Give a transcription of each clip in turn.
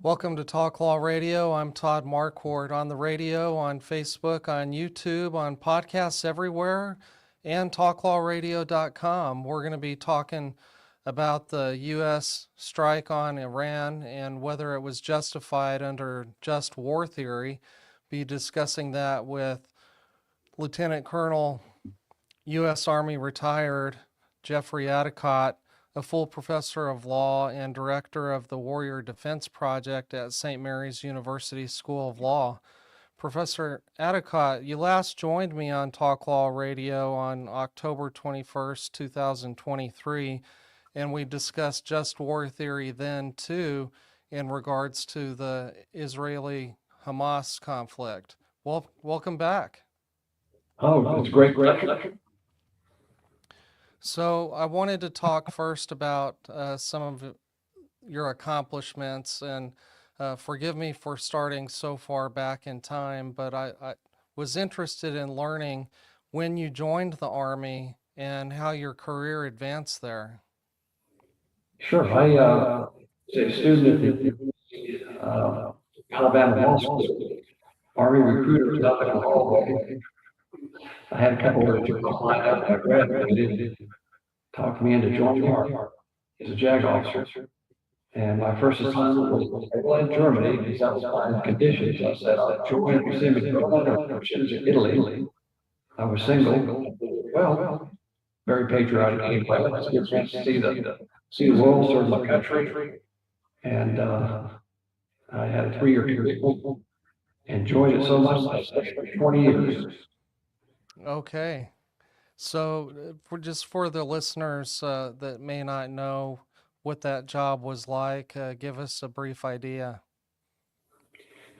Welcome to Talk Law Radio. I'm Todd Marquardt, on the radio, on Facebook, on YouTube, on podcasts everywhere, and talklawradio.com. We're going to be talking about the U.S. strike on Iran and whether it was justified under just war theory. Be discussing that with Lieutenant Colonel, U.S. Army retired, Jeffrey Addicott, a full professor of law and director of the Warrior Defense Project at St. Mary's University School of Law. Professor Addicott, you last joined me on Talk Law Radio on October 21st, 2023, and we discussed just war theory then too in regards to the Israeli-Hamas conflict. Well, welcome back. Oh, it's great. So I wanted to talk first about some of your accomplishments, and forgive me for starting so far back in time, but I was interested in learning when you joined the Army and how your career advanced there. Sure. I was a student at the Alabama Law School. Army recruiters out in the hallway. I had a couple of people lined up. I graduated, talked me into joining the Army as a JAG officer. And my first assignment was in Germany because that was my conditions. I said, I'll join if you send me to Berlin or Italy. I was single. Well, very patriotic anyway. Let's get a chance to see the world, serve my country. And I had a 3-year period. Enjoyed it so much, I stayed for 20 years. Okay. So for the listeners that may not know what that job was like, give us a brief idea.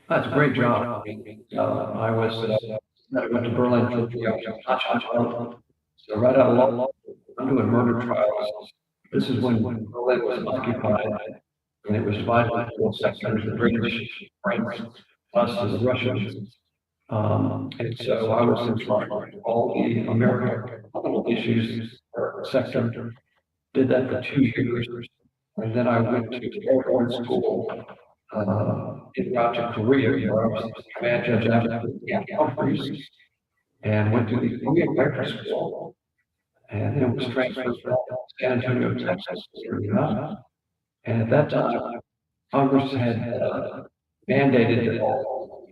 That's a great job. I went to Berlin for 3 years. So right out of law, I'm doing murder trials. This is when Berlin was occupied, and it was divided into 4 sections: the British, French, us, and the Russians. And so I was in charge of all the American issues sector. Did that for 2 years, and then I went to airborne school en route to Korea, where I was command judge after Humphreys, and went to the Korean Graduate School, and then was transferred to San Antonio, Texas. And at that time, Congress had mandated that all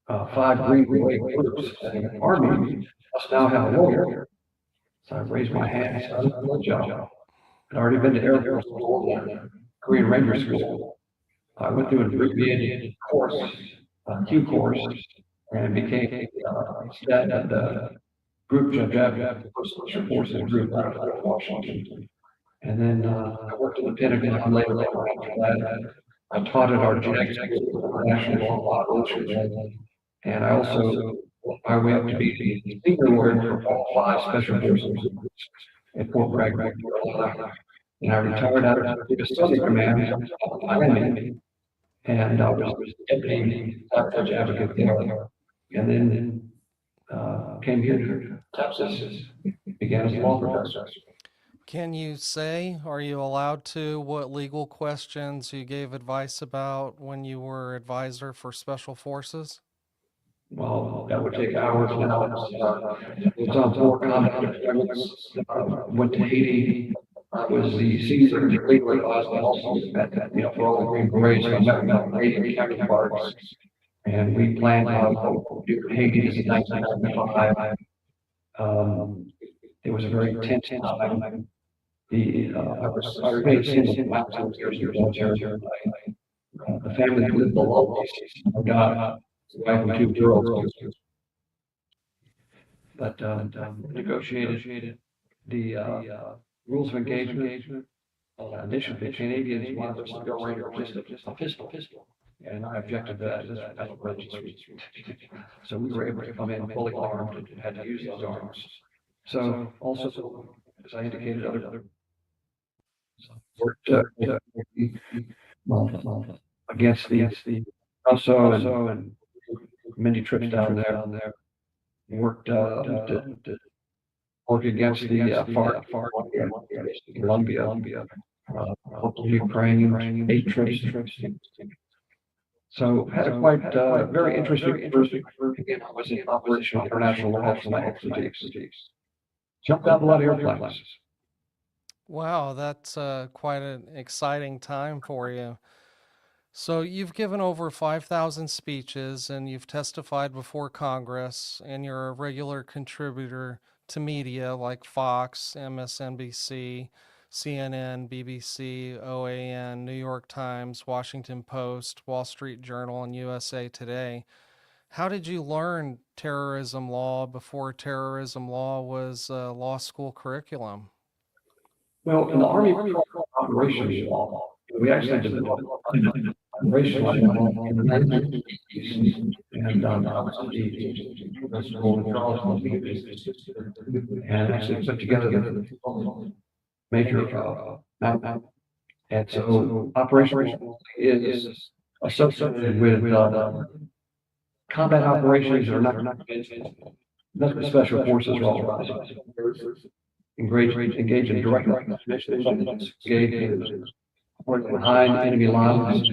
5 Green Beret groups in the Army must now have a lawyer. So I raised my hand and started the job. I'd already been to Air Force School and Korean Ranger School. I went through an abbreviated course, Q course, and became the group judge of the Special Forces group out of Washington. And then I worked in the Pentagon later after that. I taught at our JAG school, National Law Operations, and I also worked my way up to be the senior lawyer for all 5 special forces at Fort Bragg, North Carolina. And I retired out of the Study Command in Miami, and I was deputy judge advocate there. And then came here to Texas, began as a law professor. Can you say, are you allowed to, what legal questions you gave advice about when you were advisor for Special Forces? Well, that would take hours and hours. It's on 4 continents. Went to Haiti. I was the senior legal advisor also for all the Green Berets. I met with Haiti counterparts, and we planned how to do Haiti in 1995. It was a very intense time. I remained single for about 2 years in military. The family lived below us. I got wife and 2 girls. But negotiated the rules of engagement. Initially, the Canadians wanted us to go right just a pistol. And I objected to that. That's religious. So we were able to come in fully armed and had to use those arms. So also, as I indicated, other worked against the also and many trips down there. Worked to work against the far Colombia, Ukraine, 8 trips. So had a quite very interesting. Again, I was in operational international law for my expertise. Jumped out of a lot of airplanes. Wow, that's quite an exciting time for you. So you've given over 5,000 speeches and you've testified before Congress, and you're a regular contributor to media like Fox, MSNBC, CNN, BBC, OAN, New York Times, Washington Post, Wall Street Journal, and USA Today. How did you learn terrorism law before terrorism law was a law school curriculum? Well, in the Army operations law, we actually developed operational law in the 1980s, and I was at the school in Charleston, and actually put together the major map. And so operational is associated with combat operations that are not special forces law. Engage in direct missions, engage in behind enemy lines,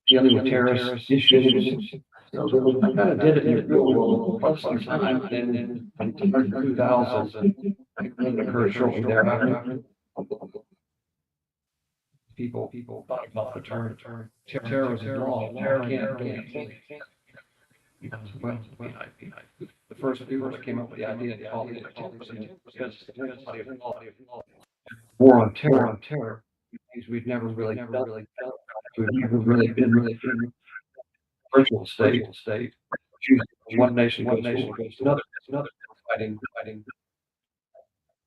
dealing with terrorist issues. So I kind of did it in the real world for some time, and then in 2000, it occurred shortly thereafter. People thought about the term terrorism law. Well, the first people that came up with the idea of called it because war on terror. Things we've never really done. We've never really been virtual state. One nation goes to another fighting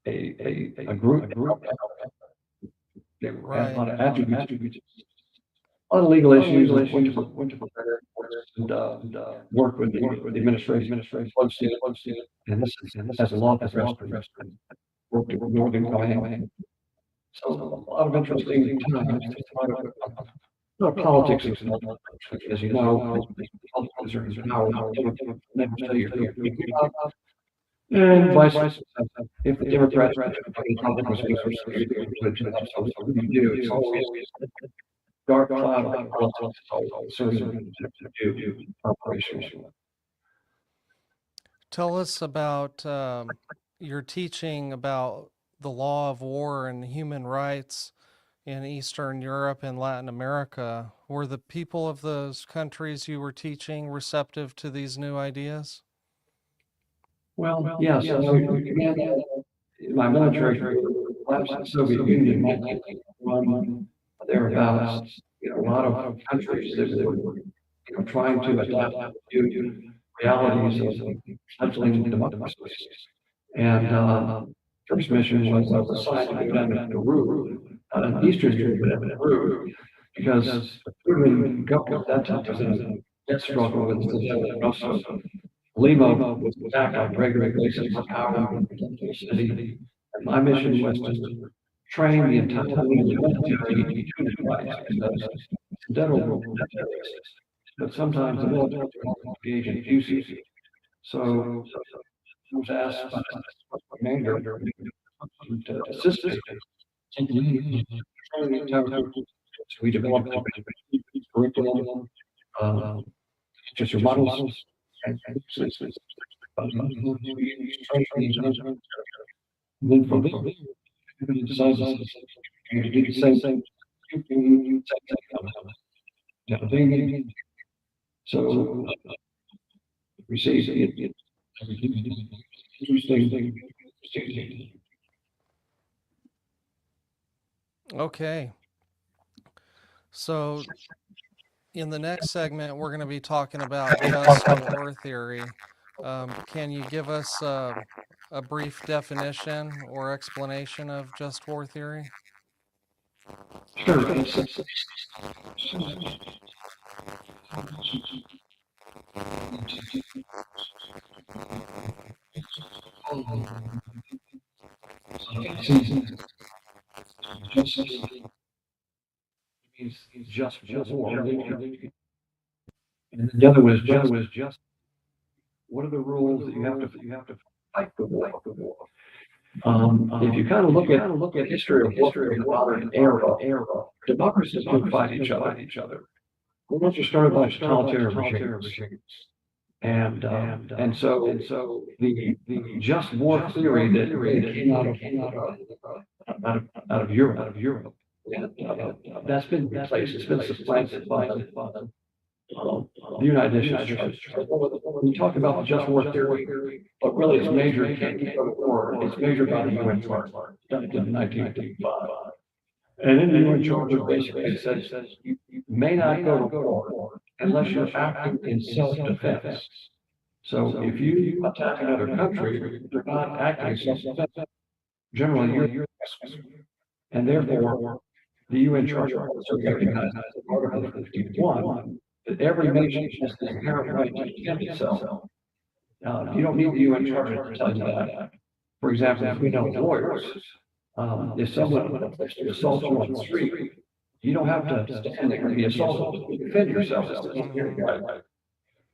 a group. Right. A lot of attributes, a lot of legal issues, went to prepare and work with the administration closely. And this has a law professor worked at Northern Command. So a lot of interesting times. A lot of politics, as you know, politics are power. Never say you're and vice versa. If the Democrats and Republicans do, it's always dark cloud of politics, serving to do operational. Tell us about your teaching about the law of war and human rights in Eastern Europe and Latin America. Were the people of those countries you were teaching receptive to these new ideas? Well, yes. Again, my military collapsed in the Soviet Union in 1991. Thereabouts, a lot of countries that were trying to adapt to realities of fledgling democracies. And first mission was assigned to go down to Peru, Eastern Europe, Peru, because the Peruvian government at that time was in a death struggle with the Lima was attacked on regular basis for power in the city. And my mission was to train the entire military to fight terrorists. But sometimes the military engage in abuses. So I was asked by the commander to assist me in training the entire group. So we developed a curriculum, just your models, and then from there, we decided to do the same thing. So we see it interesting. Okay. So in the next segment, we're going to be talking about just war theory. Can you give us a brief definition or explanation of just war theory? Sure. just war. And the other was just what are the rules that you have to fight the war? If you kind of look at history of warfare in the modern era, democracies don't fight each other. Wars are started by totalitarian regimes. And so the just war theory that really came out of Europe, and that's been replaced. It's been supplanted by the United Nations. When you talk about the just war theory, but really it's measured, can't keep up with war. It's measured by the UN Charter, done in 1955. And in the UN Charter, basically it says you may not go to war unless you're acting in self-defense. So if you attack another country, you're not acting in self-defense. Generally, you're and therefore the UN Charter also recognizes in Article 51 that every nation has the inherent right to defend itself. You don't need the UN Charter to tell you that. For example, if we know lawyers, if someone assaults you on the street, you don't have to stand there and be assaulted. You defend yourself.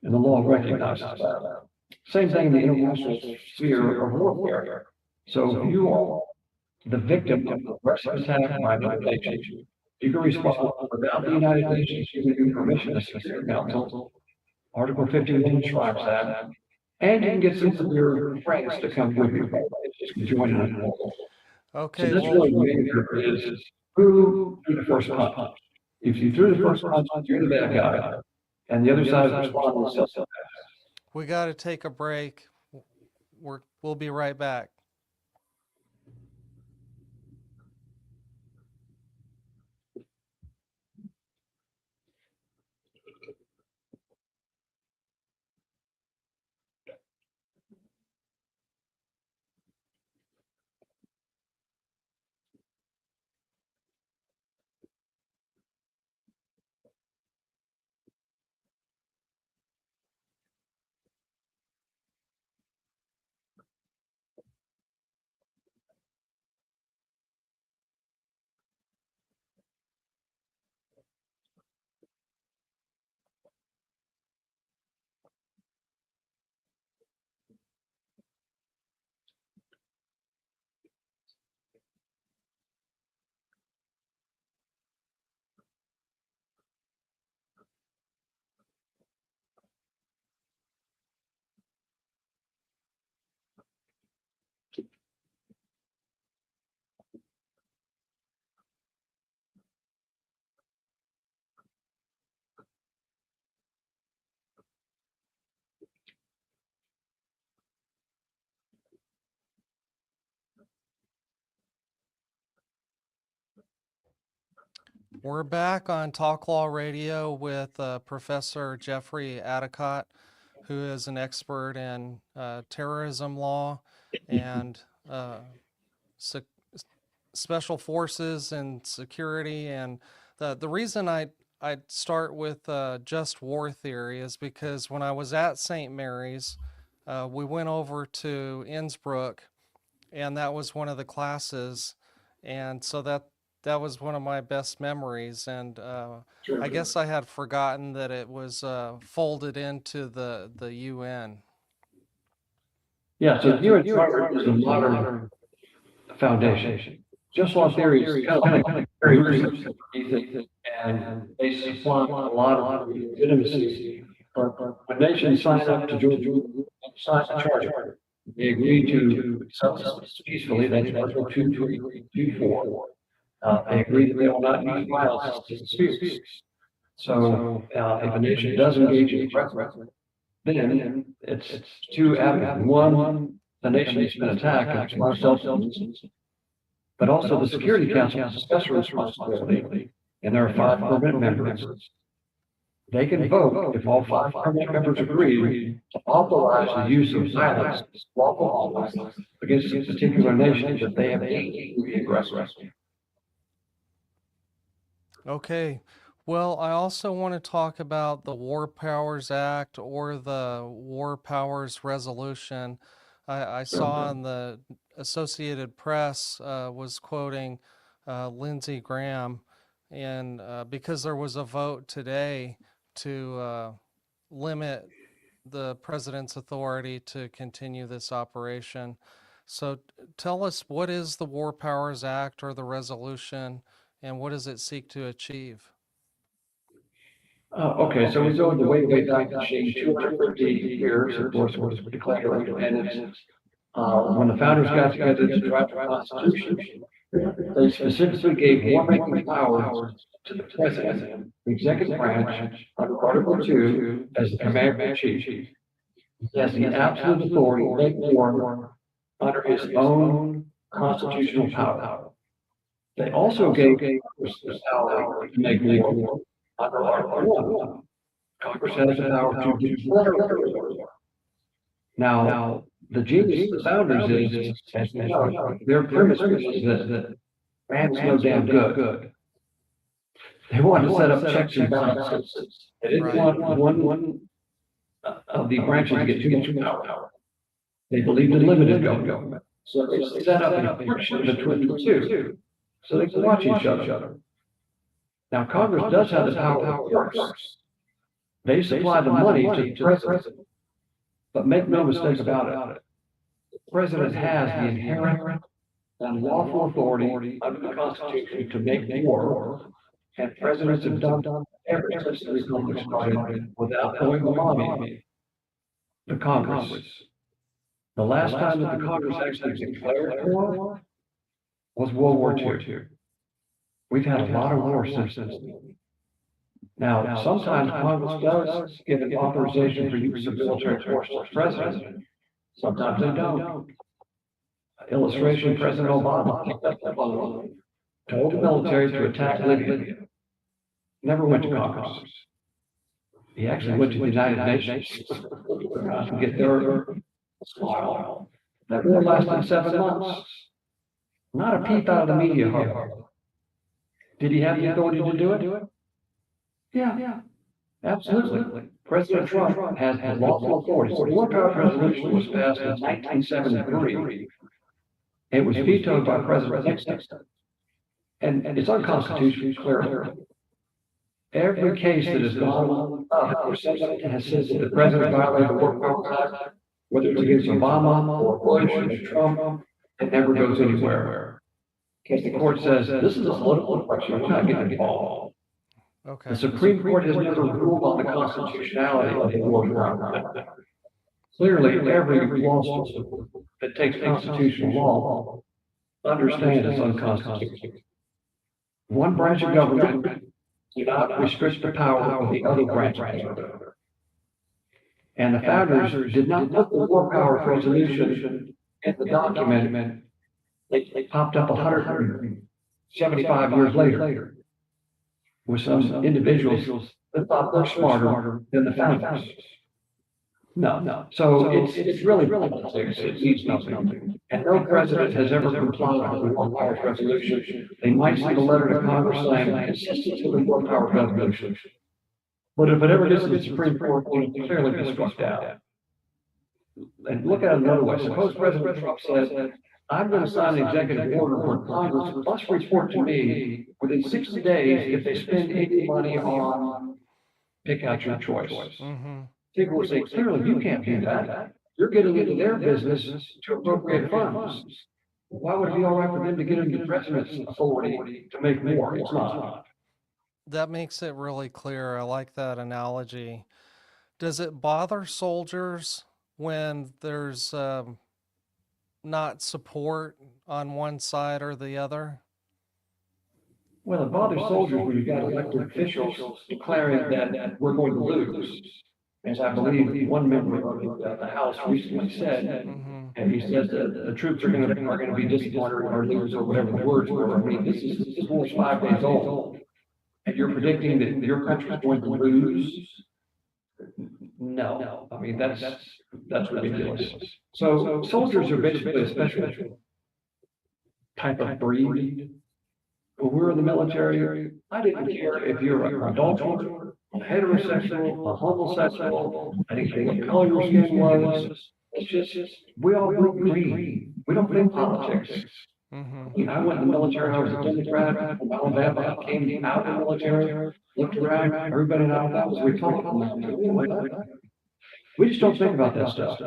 And the law recognizes that. Same thing in the international sphere of warfare. So if you are the victim of an aggressive attack by another nation, you can respond without the United Nations giving you permission as Security Council. Article 51 describes that. And you can get some of your friends to come with you to join in the war. Okay, So that's really the major is who threw the first punch. If you threw the first punch, you're the bad guy. And the other side is responding with self-defense. we got to take a break. We'll be right back. We're back on Talk Law Radio with Professor Jeffrey Addicott, who is an expert in terrorism law and special forces and security. And the reason I'd start with just war theory is because when I was at St. Mary's, we went over to Innsbruck, and that was one of the classes. And so that was one of my best memories. And I guess I had forgotten that it was folded into the UN. Yeah, so the UN Charter is a modern foundation. Just law theory is kind of very recent, and they supply a lot of legitimacy. When nations sign up to join the charter, they agree to subsist peacefully. That's Article 2.3.2.4. They agree that they will not use violence to disputes. So if a nation does engage in threat, then it's two avenues. One, the nation has been attacked and it's self-defense. But also the Security Council has a special responsibility, and there are 5 permanent members. They can vote if all 5 permanent members agree to authorize the use of violence, lawful violence, against a particular nation that they have deemed to be aggressive. Okay, Well, I also want to talk about the War Powers Act or the War Powers Resolution. I saw in the Associated Press was quoting Lindsey Graham, and because there was a vote today to limit the president's authority to continue this operation. So tell us, what is the War Powers Act or the resolution, and what does it seek to achieve? Okay, so we go the way back to 250 years, of course, was declared our independence. When the founders got together to draft the Constitution, they specifically gave war-making powers to the president, the executive branch, under Article 2, as the commander-in-chief. He has the absolute authority to make war under his own constitutional power. They also gave Congress the power to make war under Article 1. Congress has the power to declare war. Now, the genius of the founders is, as you know, their premise is that man's no damn good. They wanted to set up checks and balances. They didn't want one of the branches to get too much power. They believed in limited government. So they set up a friction between the two, so they could watch each other. Now, Congress does have the power, of course. They supply the money to the president. But make no mistake about it, the president has the inherent and lawful authority under the Constitution to make war, and presidents have done everything since the Republic started without going to lobby the Congress. The last time that the Congress actually declared war was World War II. We've had a lot of wars since then. Now, sometimes Congress does give an authorization for use of military force to the president. Sometimes they don't. Illustration, President Obama told the military to attack Libya. Never went to Congress. He actually went to the United Nations to get their smile. That war lasted 7 months. Not a peep out of the media, hardly. Did he have the authority to do it? Yeah, absolutely. President Trump has lawful authority. So the War Powers Resolution was passed in 1973. It was vetoed by President Nixon. And it's unconstitutional, clearly. Every case that has gone up where somebody has said that the president violated the War Powers Act, whether it's against Obama or Bush or Trump, it never goes anywhere. Because the court says, this is a political question, we're not getting involved. Okay. The Supreme Court has never ruled on the constitutionality of the War Powers Act. Clearly, every lawsuit that takes constitutional law understands it's unconstitutional. One branch of government do not restrict the power of the other branch of government. And the founders did not put the War Powers Resolution in the document. They popped up 175 years later with some individuals that thought they're smarter than the founders. No. So it's really politics. It means nothing. And no president has ever complied with the War Powers Resolution. They might send a letter to Congress saying, consistent with the War Powers Resolution. But if it ever gets to the Supreme Court, it will clearly be struck down. And look at it another way. Suppose President Trump says, I'm going to sign an executive order where Congress must report to me within 60 days if they spend any money on pick out your choice. People will say, clearly, you can't do that. You're getting into their business to appropriate funds. Why would it be all right for them to get into the president's authority to make more? It's not. That makes it really clear. I like that analogy. Does it bother soldiers when there's not support on one side or the other? Well, it bothers soldiers when you've got elected officials declaring that we're going to lose. As I believe one member of the House recently said, and he says that the troops are going to be disappointed or lose or whatever the words were. I mean, this war's 5 days old, and you're predicting that your country's going to lose. No, I mean that's ridiculous. So soldiers are basically a special type of breed. when we were in the military, I didn't care if you're an adulterer, a heterosexual, a homosexual, I didn't care what color your skin was. It's just, we all bleed green. We don't think politics. Mm-hmm. I went in the military, I was a Democrat, from Alabama, I came out of the military, looked around, everybody in Alabama was Republican. We just don't think about that stuff.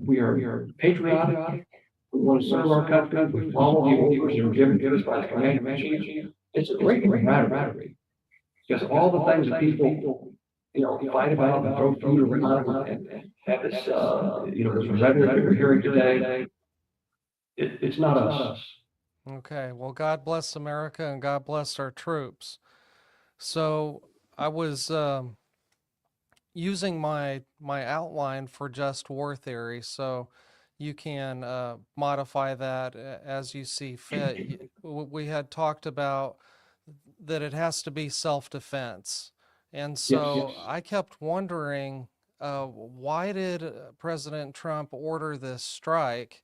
We are patriotic, we want to serve our country, we follow the orders that are given to us by the command in chief. It's a great camaraderie. Because all the things that people, fight about and throw food around and have this, this rhetoric that we're hearing today, it's not us. Okay. Well, God bless America and God bless our troops. So I was using my outline for just war theory, so you can modify that as you see fit. We had talked about that it has to be self-defense, and so Yes. I kept wondering, why did President Trump order this strike?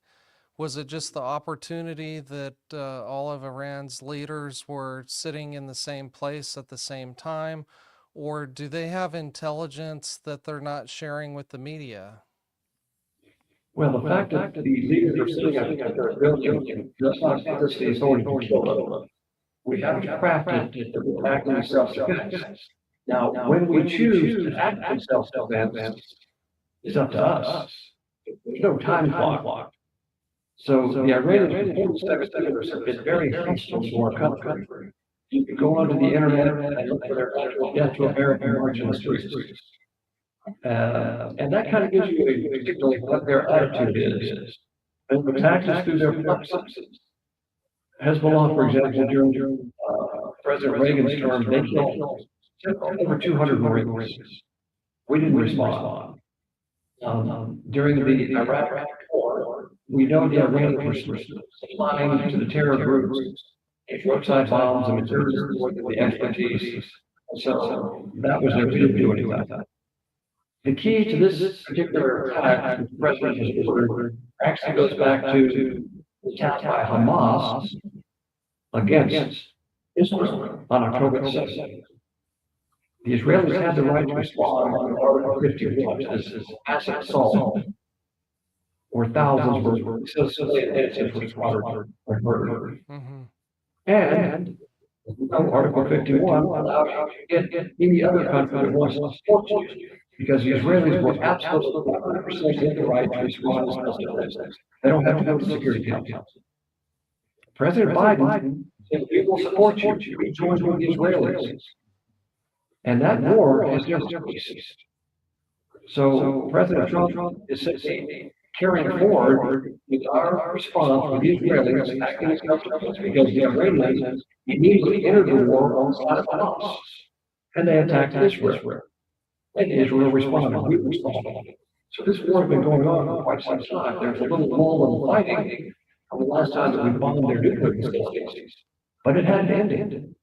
Was it just the opportunity that all of Iran's leaders were sitting in the same place at the same time? Or do they have intelligence that they're not sharing with the media? Well, the fact that the leaders are sitting at their building does not give us the authority to kill them. We have to craft it that we act in self-defense. Now, when we choose to act in self-defense, it's up to us. There's no time clock. So the Iranians for 47 years have been very hostile to our country. You can go onto the internet and look for their death to American march in the streets. And that kind of gives you a particularly what their attitude is. And the taxes through their proxies. Hezbollah, for example, during President Reagan's term, they killed over 200 Marines. We didn't respond. During the Iraq war, we know the Iranians were supplying to the terror groups roadside bombs and materials with the expertise. So that was their way of doing it. The key to this particular attack, the president has ordered, actually goes back to the attack by Hamas against Israel on October 2nd. The Israelis had the right to respond on Article 51 to this massive assault, where thousands were civilian innocents were murdered. And Article 51 allows you to get any other country that wants to support you, because the Israelis were absolutely 100% in the right to respond to self-defense. They don't have to go to Security Council. President Biden said, we will support you to rejoin with the Israelis. And that war has just ceased. So President Trump is simply carrying forward with our response with the Israelis acting as self-defense, because the Iranians immediately entered the war on the side of Hamas, and they attacked Israel. And Israel responded, we responded. So this war has been going on for quite some time. There's a little lull in fighting from the last time that we bombed their nuclear facilities, but it hadn't ended.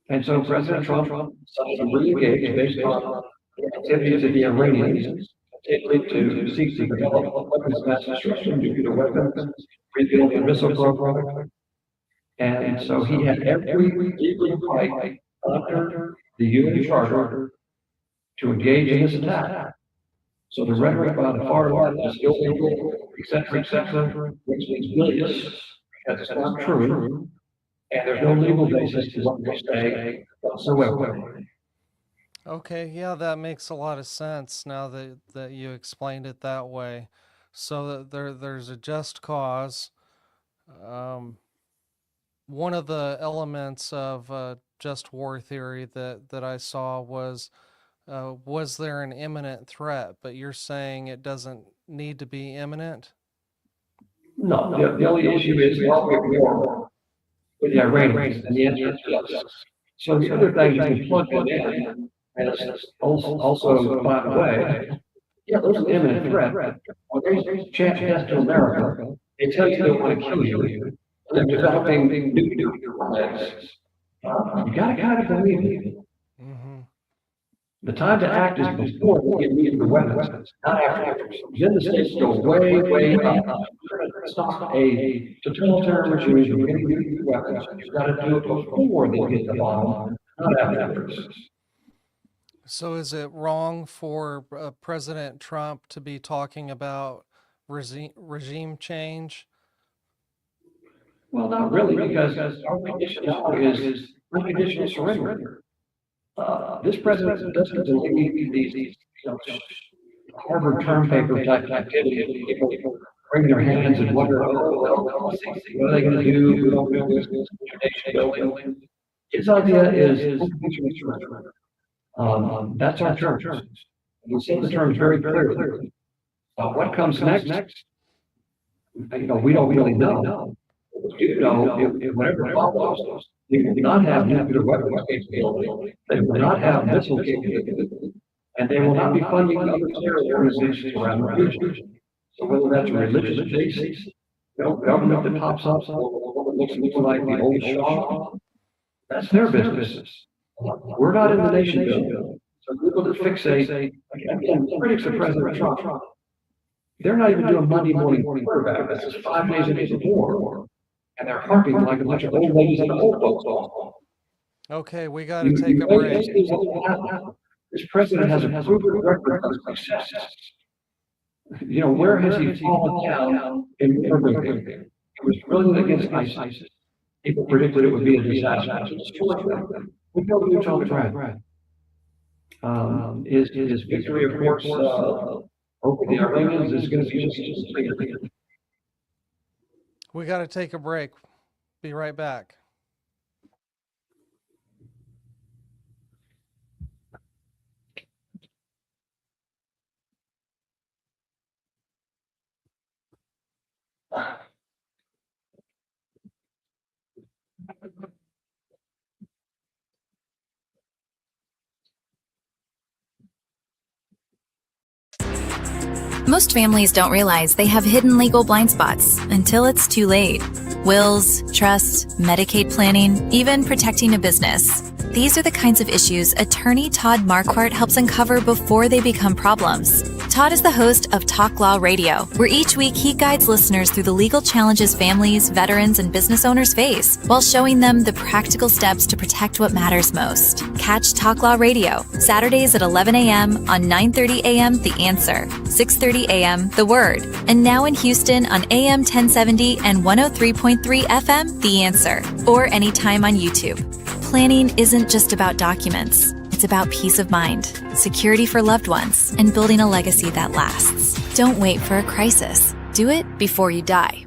And so President Trump decided to re-engage based on the activities of the Iranians, particularly to seek to develop weapons of mass destruction, nuclear weapons, rebuild the missile program. And so he had every legal right under the UN Charter to engage in this attack. So the rhetoric by the far left is illegal, etc., which means bilious, because it's not true, and there's no legal basis to what they say whatsoever. Okay, yeah, that makes a lot of sense now that you explained it that way. So that there's a just cause. One of the elements of just war theory that I saw was there an imminent threat? But you're saying it doesn't need to be imminent? No, the only issue is are we at war with the Iranians, and the answer is yes. So the other thing you can plug it in, and it's also, by the way, yeah, there's an imminent threat. When there's a chance to America, they tell you they want to kill you. They're developing nuclear weapons. You gotta kind of believe it. The time to act is before we get nuclear weapons, not after. Then the stakes go way, way up. To stop a totalitarian regime from getting nuclear weapons, you've got to do it before they get the bomb, not after. So is it wrong for President Trump to be talking about regime change? Well, not really, because our condition now is unconditional surrender. This president doesn't believe these Harvard term paper type activity. People wring their hands and wonder, what are they going to do? We don't build this nation building. His idea is unconditional surrender. That's our terms. We say the terms very clearly. What comes next? We don't really know. We do know if whatever follows, they will not have nuclear weapons capability. They will not have missile capability, and they will not be funding other terror organizations around the region. So whether that's a religious basis, government that pops up, what looks like the old Shaw, that's their business. We're not in the nation building. So people that fixate, again, critics of President Trump, they're not even doing Monday morning quarterback. This is 5 days into the war. And they're harping like a bunch of old ladies in the old folks home. Okay, we got to take a break. This president has a proven record of success. Where has he fallen down in Irving? It was brilliant against ISIS. People predicted it would be a disaster. We know the Todd Marquardt. His victory, of course, over the Iranians is going to be just we got to take a break. Be right back. Most families don't realize they have hidden legal blind spots until it's too late. Wills, trusts, Medicaid planning, even protecting a business. These are the kinds of issues attorney Todd Marquardt helps uncover before they become problems. Todd is the host of Talk Law Radio, where each week he guides listeners through the legal challenges families, veterans, and business owners face, while showing them the practical steps to protect what matters most. Catch Talk Law Radio, Saturdays at 11 a.m. on 9:30 a.m. The Answer, 6:30 a.m. The Word, and now in Houston on AM 1070 and 103.3 FM The Answer, or anytime on YouTube. Planning isn't just about documents. It's about peace of mind, security for loved ones, and building a legacy that lasts. Don't wait for a crisis. Do it before you die.